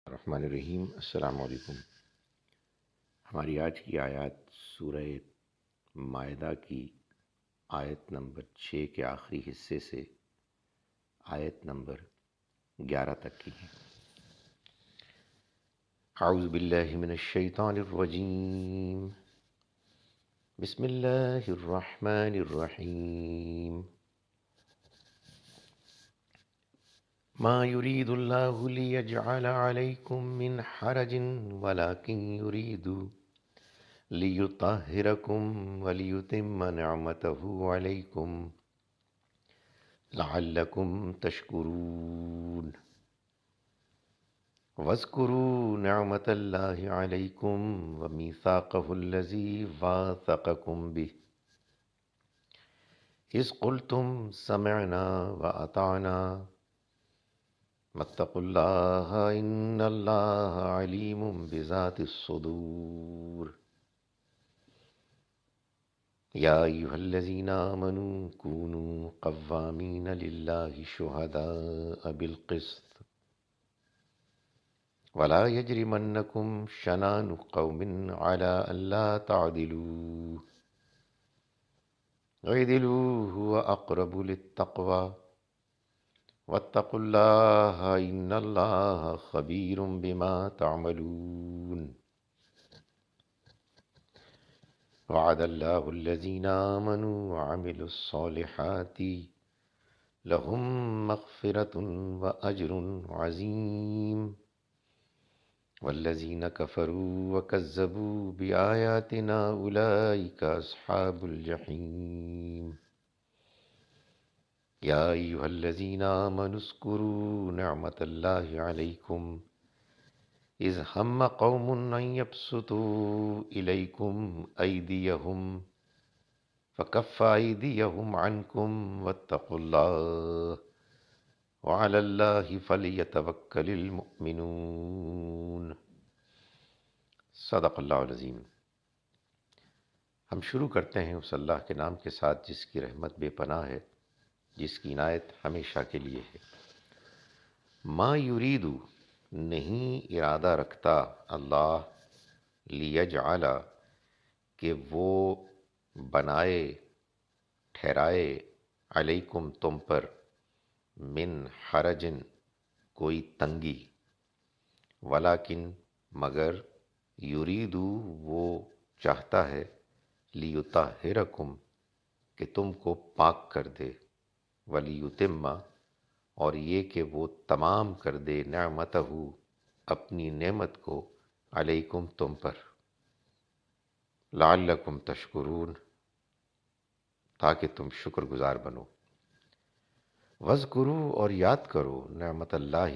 الرحمن الرحیم۔ السلام علیکم۔ ہماری آج کی آیات سورہ مائدہ کی آیت نمبر 6 کے آخری حصے سے آیت نمبر 11 تک کی ہیں۔ اعوذ باللہ من الشیطان الرجیم، بسم اللہ الرحمن الرحیم۔ ما يريد الله ليجعل عليكم من حرج ولكن يريد ليطهركم وليتم نعمته عليكم لعلكم تشكرون واذكروا نعمة الله عليكم وميثاقه الذي واثقكم به إذ قلتم سمعنا وأطعنا واتقوا الله إن الله عليم بذات الصدور يا أيها الذين آمنوا كونوا قوامين لله شهداء بالقسط ولا يجرمنكم شنآن قوم على ألا تعدلوا اعدلوا هو أقرب للتقوى واتقوا الله إن الله خبير بما تعملون وعد الله الذين آمنوا وعملوا الصالحات لهم مغفرة وأجر عظيم والذين كفروا وكذبوا بآياتنا أولئك أصحاب الجحيم يا أيها الذين آمنوا اذكروا نعمة الله عليكم إذ هم قوم أن يبسطوا إليكم أيديهم فكف أيديهم عنكم واتقوا الله وعلى الله فليتوكل المؤمنون۔ صدق اللہ العظیم۔ ہم شروع کرتے ہیں اس اللہ کے نام کے ساتھ جس کی رحمت بے پناہ ہے، جس کی عنایت ہمیشہ کے لیے ہے۔ ما یریدو، نہیں ارادہ رکھتا اللہ، لیجعل، کہ وہ بنائے ٹھہرائے، علیکم تم پر، من حرجن کوئی تنگی، ولیکن مگر، یریدو وہ چاہتا ہے، لیطہرکم کہ تم کو پاک کر دے، ولیتم اور یہ کہ وہ تمام کر دے، نعمتہ اپنی نعمت کو، علیکم تم پر، لعلکم تشکرون تاکہ تم شکر گزار بنو، وذکروا اور یاد کرو، نعمت اللہ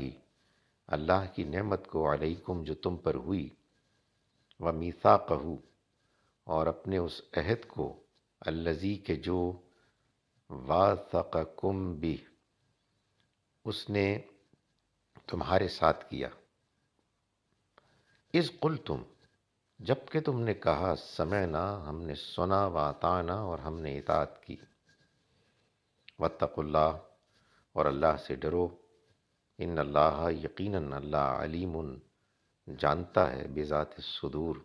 اللہ کی نعمت کو، علیکم جو تم پر ہوئی، ومیثاقہ اور اپنے اس عہد کو، الذی کہ جو، واثقکم بہ اس نے تمہارے ساتھ کیا، اذ قلتم جب کہ تم نے کہا، سمعنا ہم نے سنا، واطعنا اور ہم نے اطاعت کی، واتقوا اللہ اور اللہ سے ڈرو، ان اللہ یقیناً اللہ، علیم جانتا ہے، بذات الصدور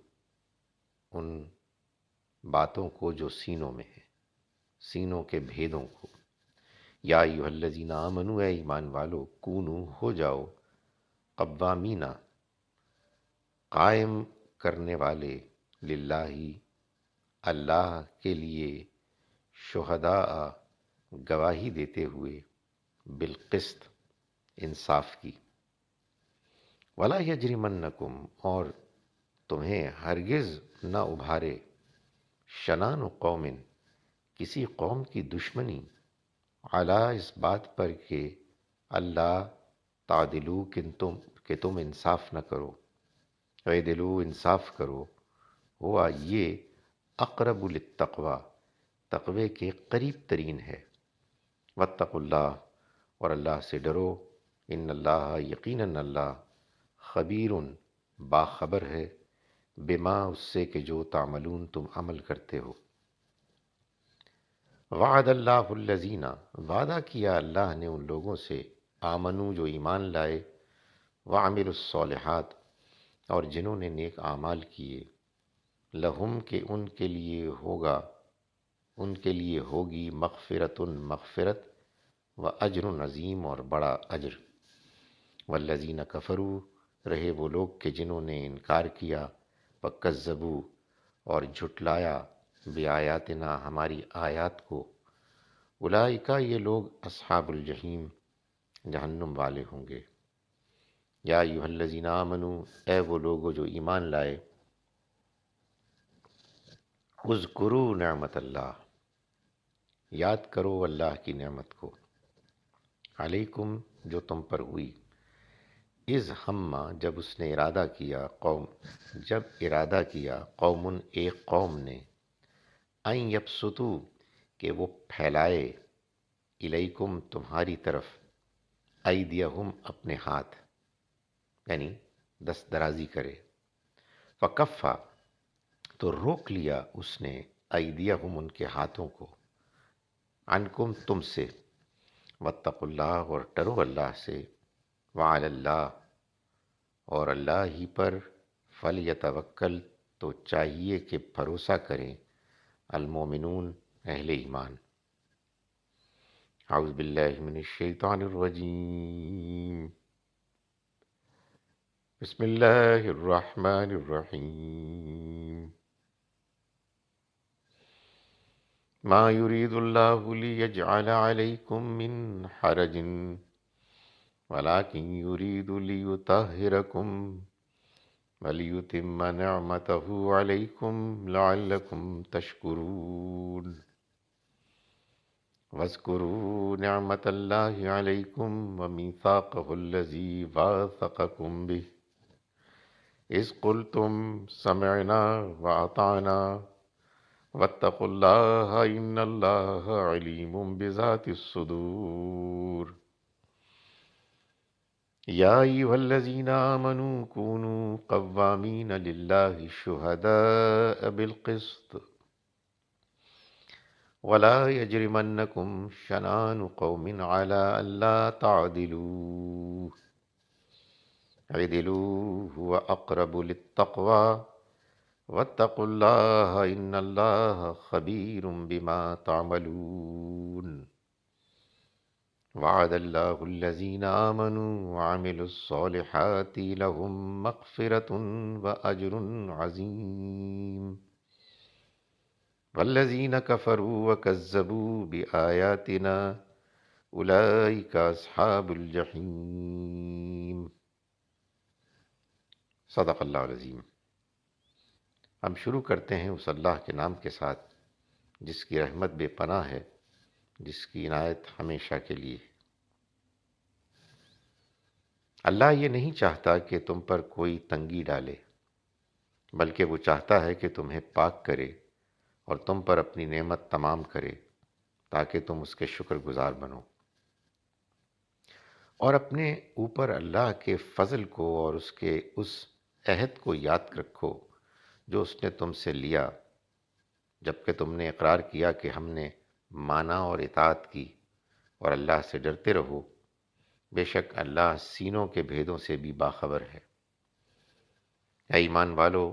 ان باتوں کو جو سینوں میں ہے، سینوں کے بھیدوں کو۔ یا ایھا الذین آمنوا، اے ایمان والو، کونو ہو جاؤ، قوامین قائم کرنے والے، للہ اللہ کے لیے، شہداء گواہی دیتے ہوئے، بالقسط انصاف کی، ولا یجرمنکم اور تمہیں ہرگز نہ ابھارے، شنآن قوم کسی قوم کی دشمنی، علی اس بات پر کہ، اللہ تعدلو کہ تم انصاف نہ کرو، اعدلو انصاف کرو، ہوا یہ، اقرب للتقوی تقوی کے قریب ترین ہے، واتقوا اللہ اور اللہ سے ڈرو، ان اللہ یقیناً اللہ، خبیر باخبر ہے، بما اس سے کہ جو، تعملون تم عمل کرتے ہو۔ وعد اللہ الذین وعدہ کیا اللہ نے ان لوگوں سے، آمنو جو ایمان لائے، وعملوا الصالحات، اور جنہوں نے نیک اعمال کیے، لہم کہ ان کے لیے ہوگا، ان کے لیے ہوگی مغفرت مغفرت، و اجر عظیم اور بڑا اجر۔ والذین کفروا، رہے وہ لوگ کہ جنہوں نے انکار کیا، وکذبوا اور جھٹلایا، بآیاتنا ہماری آیات کو، اولئک یہ لوگ اصحاب الجحیم جہنم والے ہوں گے۔ یا ایھا الذین آمنوا، اے وہ لوگو جو ایمان لائے، اذکروا نعمت اللہ، یاد کرو اللہ کی نعمت کو، علیکم جو تم پر ہوئی، اذ ہم جب اس نے ارادہ کیا، جب ارادہ کیا قوم ایک قوم نے، ان یبسطوا کہ وہ پھیلائے، الیکم تمہاری طرف، ایدیہم اپنے ہاتھ، یعنی دست درازی کرے، فکفا تو روک لیا اس نے، ایدیہم ان کے ہاتھوں کو، عنکم تم سے، واتقوا اللہ اور ڈرو اللہ سے، وعلی اللہ اور اللہ ہی پر، فلیتوکل تو چاہیے کہ بھروسہ کریں، المومنون اہل ایمان۔ اعوذ باللہ من الشیطان الرجیم، بسم اللہ الرحمن الرحیم، ما يريد الله ليجعل عليكم من حرج ولكن يريد ليطهركم وليتم نعمته عليكم لعلكم تشكرون، واذكروا نعمة الله عليكم وميثاقه الذي واثقكم به إذ قلتم سمعنا وأطعنا واتقوا الله إن الله عليم بذات الصدور۔ يا أيها الذين آمنوا كونوا قوامين لله شهداء بالقسط ولا يجرمنكم شنآن قوم على ألا تعدلوا اعدلوا هو أقرب للتقوى واتقوا الله إن الله خبير بما تعملون۔ وعد الله الذين آمنوا وعملوا الصالحات لهم مغفرة وأجر عظيم، والذين كفروا وكذبوا بآياتنا أولئك أصحاب الجحيم۔ صدق اللہ العظیم۔ ہم شروع کرتے ہیں اس اللہ کے نام کے ساتھ جس کی رحمت بے پناہ ہے، جس کی عنایت ہمیشہ کے لیے۔ اللہ یہ نہیں چاہتا کہ تم پر کوئی تنگی ڈالے، بلکہ وہ چاہتا ہے کہ تمہیں پاک کرے اور تم پر اپنی نعمت تمام کرے تاکہ تم اس کے شکر گزار بنو، اور اپنے اوپر اللہ کے فضل کو اور اس کے اس عہد کو یاد رکھو جو اس نے تم سے لیا جبکہ تم نے اقرار کیا کہ ہم نے مانا اور اطاعت کی، اور اللہ سے ڈرتے رہو، بے شک اللہ سینوں کے بھیدوں سے بھی باخبر ہے۔ اے ایمان والو،